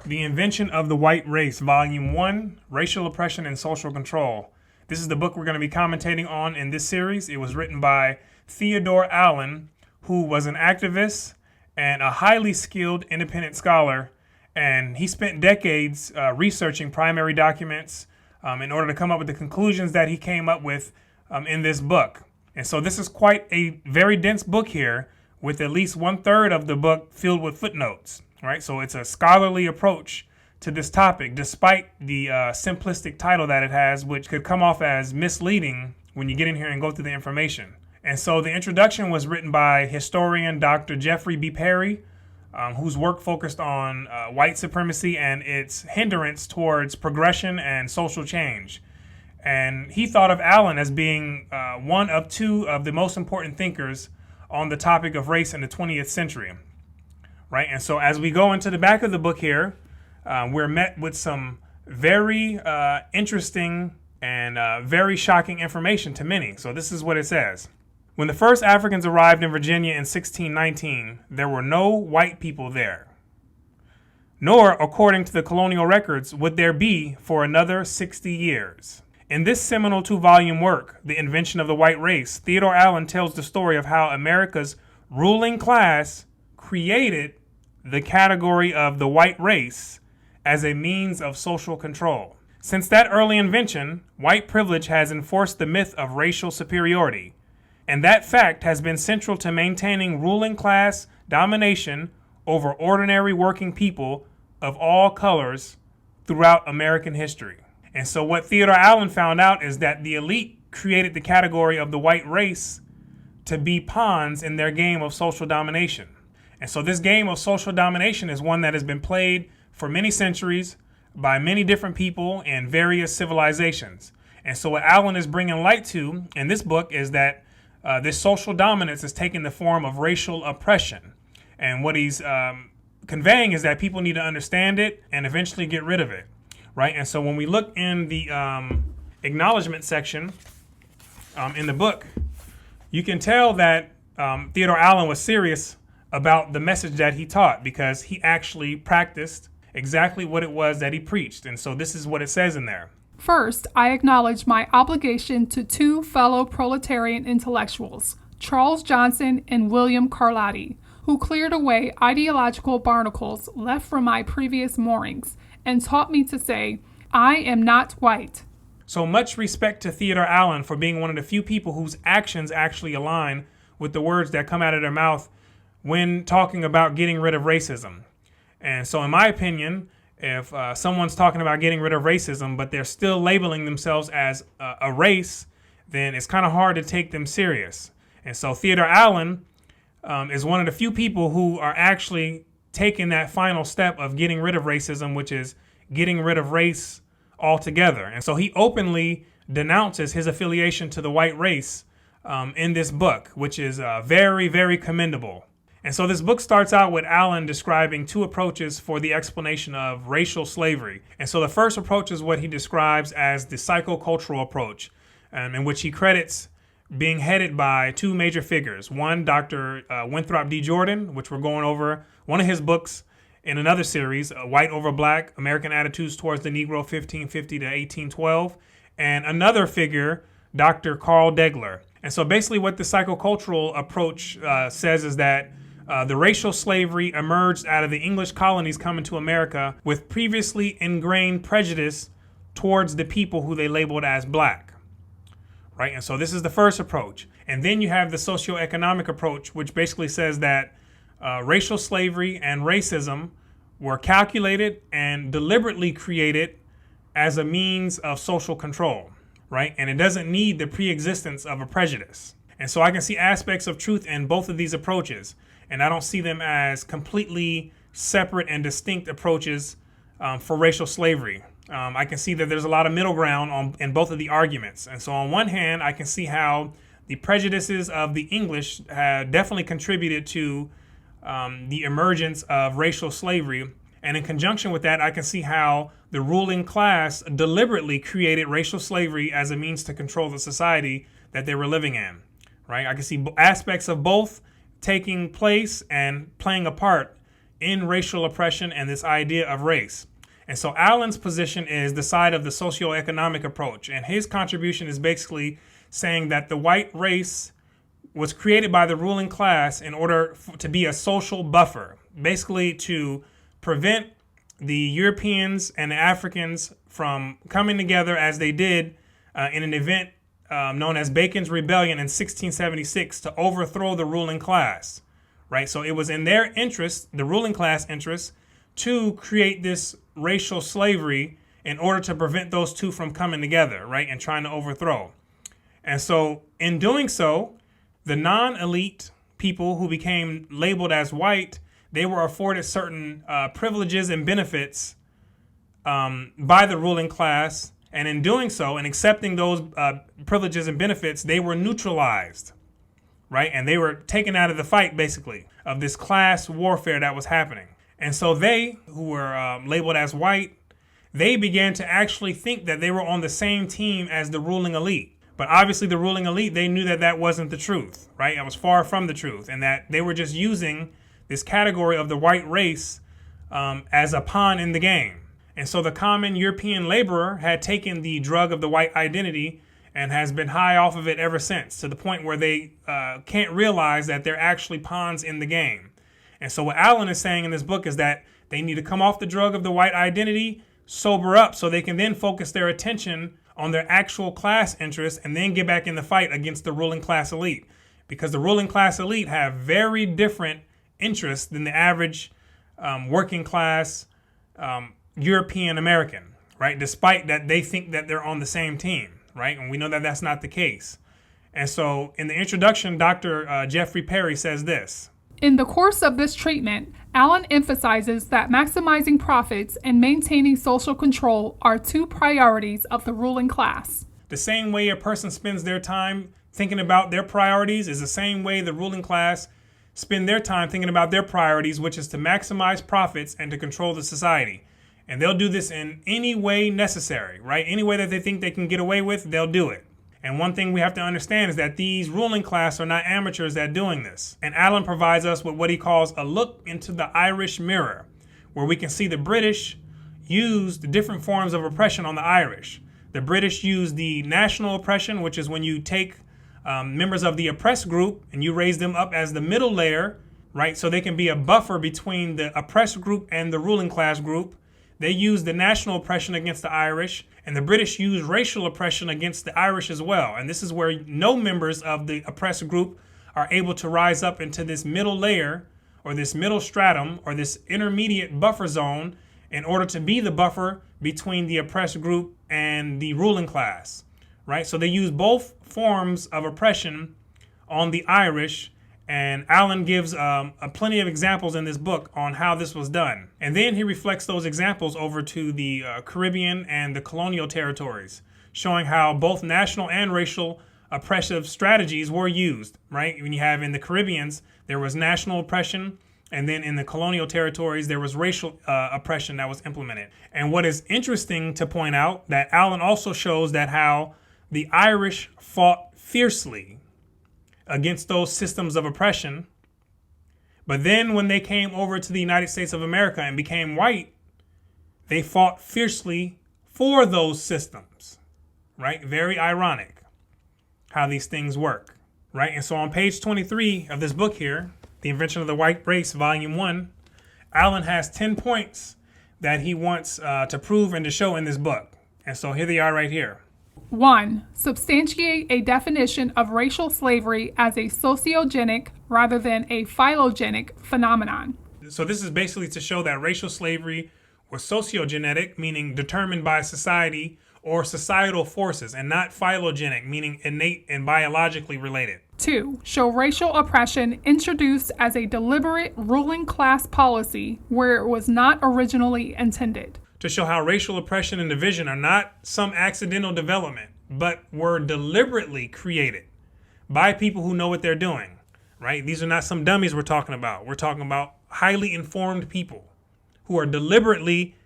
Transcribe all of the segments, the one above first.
The Invention of the White Race, Volume 1, Racial Oppression and Social Control. This is the book we're going to be commentating on in this series. It was written by Theodore W, who was an activist and a highly skilled independent scholar, and he spent decades researching primary documents in order to come up with the conclusions that he came up with in this book. And so this is quite a very dense book here, with at least 1/3 of the book filled with footnotes. Right, so it's a scholarly approach to this topic, despite the simplistic title that it has, which could come off as misleading when you get in here and go through the information. And so the introduction was written by historian Dr. Jeffrey B. Perry, whose work focused on white supremacy and its hindrance towards progression and social change. And he thought of Allen as being one of two of the most important thinkers on the topic of race in the 20th century. Right, and so as we go into the back of the book here, we're met with some very interesting and very shocking information to many. So this is what it says. When the first Africans arrived in Virginia in 1619, there were no white people there. Nor, according to the colonial records, would there be for another 60 years. In this seminal 2-volume work, The Invention of the White Race, Theodore W tells the story of how America's ruling class created the category of the white race as a means of social control. Since that early invention, white privilege has enforced the myth of racial superiority, and that fact has been central to maintaining ruling class domination over ordinary working people of all colors throughout American history. And so what Theodore W found out is that the elite created the category of the white race to be pawns in their game of social domination. And so this game of social domination is one that has been played for many centuries by many different people in various civilizations. And so what Allen is bringing light to in this book is that this social dominance is taking the form of racial oppression. And what he's conveying is that people need to understand it and eventually get rid of it. Right. And so when we look in the acknowledgement section in the book, you can tell that Theodore W was serious about the message that he taught, because he actually practiced exactly what it was that he preached. And so this is what it says in there. First, I acknowledge my obligation to two fellow proletarian intellectuals, Charles Johnson and William Carlotti, who cleared away ideological barnacles left from my previous moorings and taught me to say, I am not white. So much respect to Theodore W for being one of the few people whose actions actually align with the words that come out of their mouth when talking about getting rid of racism. And so in my opinion, if someone's talking about getting rid of racism, but they're still labeling themselves as a race, then it's kind of hard to take them serious. And so Theodore W is one of the few people who are actually taking that final step of getting rid of racism, which is getting rid of race altogether. And so he openly denounces his affiliation to the white race in this book, which is very, very commendable. And so this book starts out with Allen describing two approaches for the explanation of racial slavery. And so the first approach is what he describes as the psychocultural approach, in which he credits being headed by two major figures. One, Dr. Winthrop D. Jordan, which we're going over one of his books in another series, White Over Black, American Attitudes Towards the Negro 1550 to 1812. And another figure, Dr. Carl Degler. And so basically what the psychocultural approach says is that the racial slavery emerged out of the English colonies coming to America with previously ingrained prejudice towards the people who they labeled as black. Right? And so this is the first approach. And then you have the socioeconomic approach, which basically says that racial slavery and racism were calculated and deliberately created as a means of social control. Right? And it doesn't need the pre-existence of a prejudice. And so I can see aspects of truth in both of these approaches. And I don't see them as completely separate and distinct approaches for racial slavery. I can see that there's a lot of middle ground in both of the arguments. And so on one hand, I can see how the prejudices of the English definitely contributed to the emergence of racial slavery. And in conjunction with that, I can see how the ruling class deliberately created racial slavery as a means to control the society that they were living in. Right? I can see aspects of both taking place and playing a part in racial oppression and this idea of race. And so Allen's position is the side of the socioeconomic approach. And his contribution is basically saying that the white race was created by the ruling class in order to be a social buffer, basically to prevent the Europeans and the Africans from coming together as they did in an event known as Bacon's Rebellion in 1676 to overthrow the ruling class, right? So it was in their interest, the ruling class interest, to create this racial slavery in order to prevent those two from coming together, right, and trying to overthrow. And so in doing so, the non-elite people who became labeled as white, they were afforded certain privileges and benefits by the ruling class. And in doing so, and accepting those privileges and benefits, they were neutralized, right? And they were taken out of the fight, basically, of this class warfare that was happening. And so they, who were labeled as white, they began to actually think that they were on the same team as the ruling elite. But obviously the ruling elite, they knew that that wasn't the truth, right? It was far from the truth, and that they were just using this category of the white race as a pawn in the game. And so the common European laborer had taken the drug of the white identity and has been high off of it ever since, to the point where they can't realize that they're actually pawns in the game. And so what Allen is saying in this book is that they need to come off the drug of the white identity, sober up, so they can then focus their attention on their actual class interests and then get back in the fight against the ruling class elite. Because the ruling class elite have very different interests than the average working class European American, right? Despite that they think that they're on the same team, right? And we know that that's not the case. And so in the introduction, Dr. Jeffrey Perry says this. In the course of this treatment, Allen emphasizes that maximizing profits and maintaining social control are two priorities of the ruling class. The same way a person spends their time thinking about their priorities is the same way the ruling class spend their time thinking about their priorities, which is to maximize profits and to control the society. And they'll do this in any way necessary, right? Any way that they think they can get away with, they'll do it. And one thing we have to understand is that these ruling class are not amateurs at doing this. And Allen provides us with what he calls a look into the Irish mirror, where we can see the British use the different forms of oppression on the Irish. The British use the national oppression, which is when you take members of the oppressed group and you raise them up as the middle layer, right? So they can be a buffer between the oppressed group and the ruling class group. They use the national oppression against the Irish, and the British use racial oppression against the Irish as well. And this is where no members of the oppressed group are able to rise up into this middle layer or this middle stratum or this intermediate buffer zone in order to be the buffer between the oppressed group and the ruling class, right? So they use both forms of oppression on the Irish. And Allen gives plenty of examples in this book on how this was done. And then he reflects those examples over to the Caribbean and the colonial territories, showing how both national and racial oppressive strategies were used, right? When you have in the Caribbeans, there was national oppression, and then in the colonial territories, there was racial oppression that was implemented. And what is interesting to point out, that Allen also shows that how the Irish fought fiercely against those systems of oppression. But then when they came over to the United States of America and became white, they fought fiercely for those systems, right? Very ironic how these things work, right? And so on page 23 of this book here, The Invention of the White Race, Volume 1, Allen has 10 points that he wants to prove and to show in this book. And so here they are right here. 1. Substantiate a definition of racial slavery as a sociogenic rather than a phylogenic phenomenon. So this is basically to show that racial slavery was sociogenetic, meaning determined by society or societal forces, and not phylogenic, meaning innate and biologically related. 2. Show racial oppression introduced as a deliberate ruling class policy where it was not originally intended. To show how racial oppression and division are not some accidental development, but were deliberately created by people who know what they're doing, right? These are not some dummies we're talking about. We're talking about highly informed people who are deliberately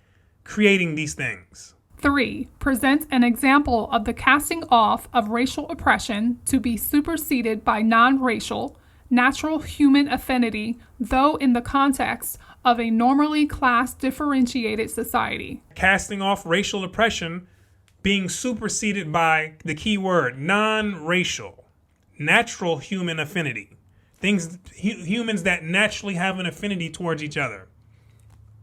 creating these things. 3. Present an example of the casting off of racial oppression to be superseded by non-racial, natural human affinity, though in the context of a normally class-differentiated society. Casting off racial oppression being superseded by the key word, non-racial, natural human affinity. Humans that naturally have an affinity towards each other,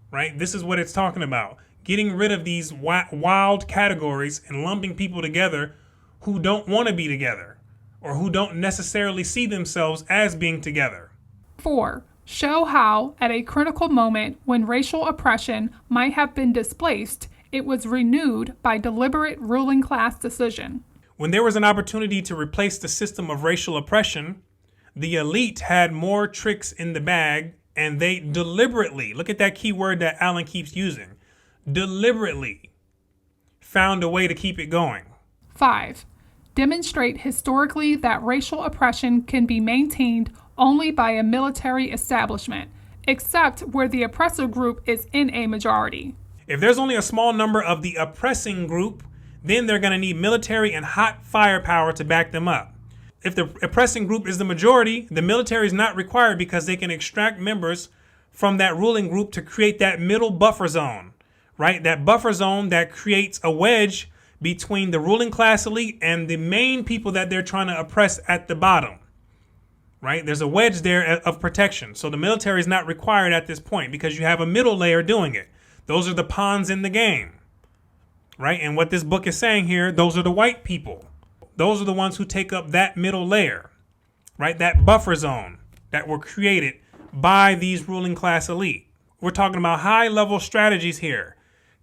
right? This is what it's talking about. Getting rid of these wild categories and lumping people together who don't want to be together or who don't necessarily see themselves as being together. 4. Show how, at a critical moment when racial oppression might have been displaced, it was renewed by deliberate ruling class decision. When there was an opportunity to replace the system of racial oppression, the elite had more tricks in the bag, and they deliberately, look at that key word that Alan keeps using, deliberately found a way to keep it going. 5. Demonstrate historically that racial oppression can be maintained only by a military establishment, except where the oppressor group is in a majority. If there's only a small number of the oppressing group, then they're going to need military and hot firepower to back them up. If the oppressing group is the majority, the military is not required because they can extract members from that ruling group to create that middle buffer zone, right? That buffer zone that creates a wedge between the ruling class elite and the main people that they're trying to oppress at the bottom, right? There's a wedge there of protection. So the military is not required at this point because you have a middle layer doing it. Those are the pawns in the game, right? And what this book is saying here, those are the white people. Those are the ones who take up that middle layer, right? That buffer zone that were created by these ruling class elite. We're talking about high level strategies here.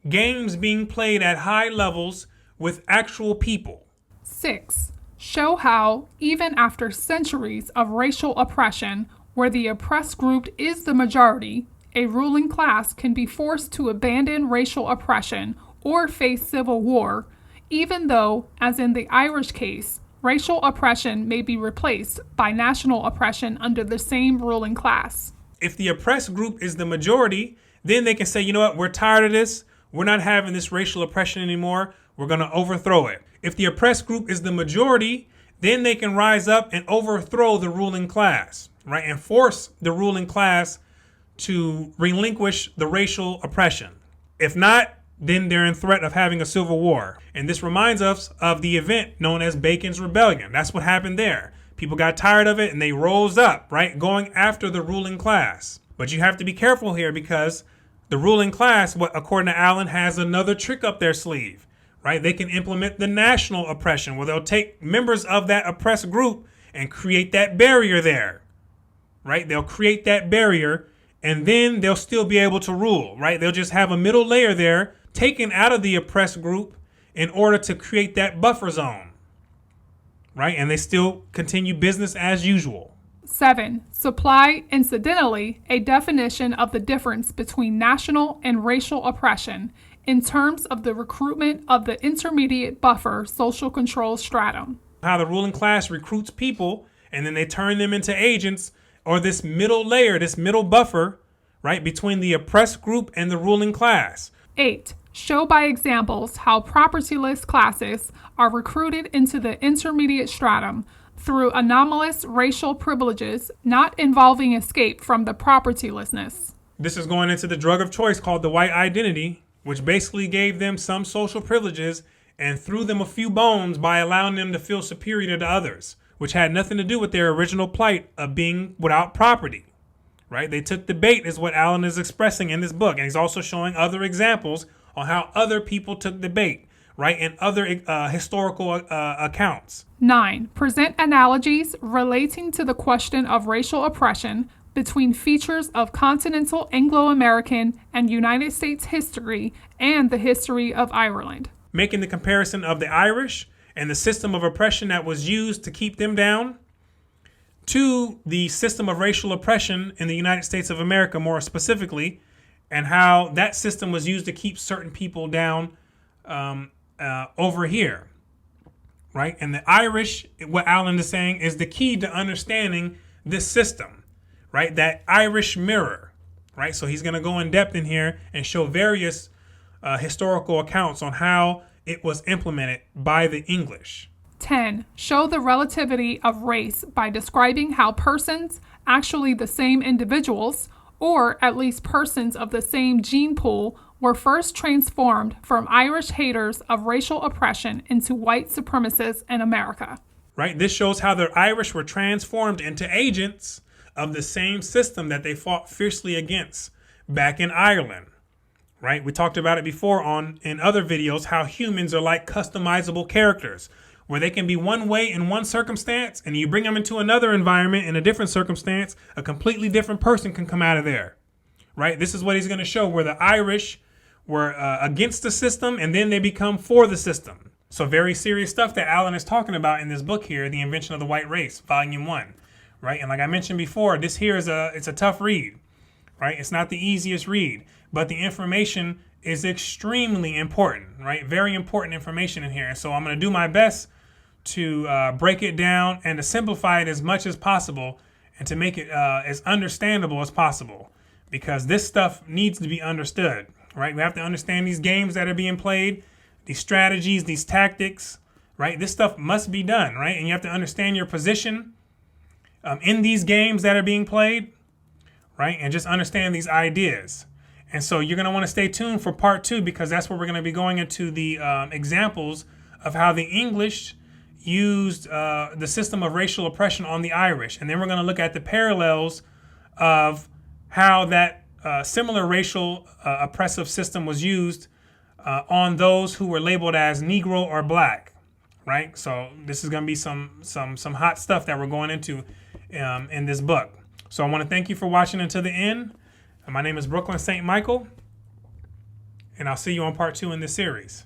Games being played at high levels with actual people. 6. Show how, even after centuries of racial oppression, where the oppressed group is the majority, a ruling class can be forced to abandon racial oppression or face civil war, even though, as in the Irish case, racial oppression may be replaced by national oppression under the same ruling class. If the oppressed group is the majority, then they can say, you know what, we're tired of this. We're not having this racial oppression anymore. We're going to overthrow it. If the oppressed group is the majority, then they can rise up and overthrow the ruling class, right? And force the ruling class to relinquish the racial oppression. If not, then they're in threat of having a civil war. And this reminds us of the event known as Bacon's Rebellion. That's what happened there. People got tired of it and they rose up, right? Going after the ruling class. But you have to be careful here because the ruling class, according to Allen, has another trick up their sleeve, right? They can implement the national oppression where they'll take members of that oppressed group and create that barrier there, right? They'll create that barrier and then they'll still be able to rule, right? They'll just have a middle layer there taken out of the oppressed group in order to create that buffer zone, right? And they still continue business as usual. 7. Supply, incidentally, a definition of the difference between national and racial oppression in terms of the recruitment of the intermediate buffer social control stratum. How the ruling class recruits people and then they turn them into agents or this middle layer, this middle buffer, right, between the oppressed group and the ruling class. 8. Show by examples how propertyless classes are recruited into the intermediate stratum through anomalous racial privileges not involving escape from the propertylessness. This is going into the drug of choice called the white identity, which basically gave them some social privileges and threw them a few bones by allowing them to feel superior to others, which had nothing to do with their original plight of being without property, right? They took the bait is what Allen is expressing in this book. And he's also showing other examples on how other people took the bait, right? And other historical accounts. 9. Present analogies relating to the question of racial oppression between features of continental Anglo-American and United States history and the history of Ireland. Making the comparison of the Irish and the system of oppression that was used to keep them down to the system of racial oppression in the United States of America more specifically, and how that system was used to keep certain people down over here, right? And the Irish, what Allen is saying, is the key to understanding this system, right? That Irish mirror, right? So he's going to go in depth in here and show various historical accounts on how it was implemented by the English. 10. Show the relativity of race by describing how persons, actually the same individuals, or at least persons of the same gene pool, were first transformed from Irish haters of racial oppression into white supremacists in America. Right? This shows how the Irish were transformed into agents of the same system that they fought fiercely against back in Ireland. Right? We talked about it before in other videos, how humans are like customizable characters, where they can be one way in one circumstance, and you bring them into another environment in a different circumstance, a completely different person can come out of there. Right? This is what he's going to show, where the Irish were against the system, and then they become for the system. So very serious stuff that Allen is talking about in this book here, The Invention of the White Race, Volume 1. Right? And like I mentioned before, this here it's a tough read. Right? It's not the easiest read, but the information is extremely important. Right? Very important information in here. So I'm going to do my best to break it down and to simplify it as much as possible and to make it as understandable as possible, because this stuff needs to be understood. Right? We have to understand these games that are being played, these strategies, these tactics. Right? This stuff must be done. Right? And you have to understand your position in these games that are being played. Right? And just understand these ideas. And so you're going to want to stay tuned for part 2, because that's where we're going to be going into the examples of how the English used the system of racial oppression on the Irish. And then we're going to look at the parallels of how that similar racial oppressive system was used on those who were labeled as Negro or Black. Right? So this is going to be some hot stuff that we're going into in this book. So I want to thank you for watching until the end. My name is Brooklyn St. Michael, and I'll see you on part 2 in this series.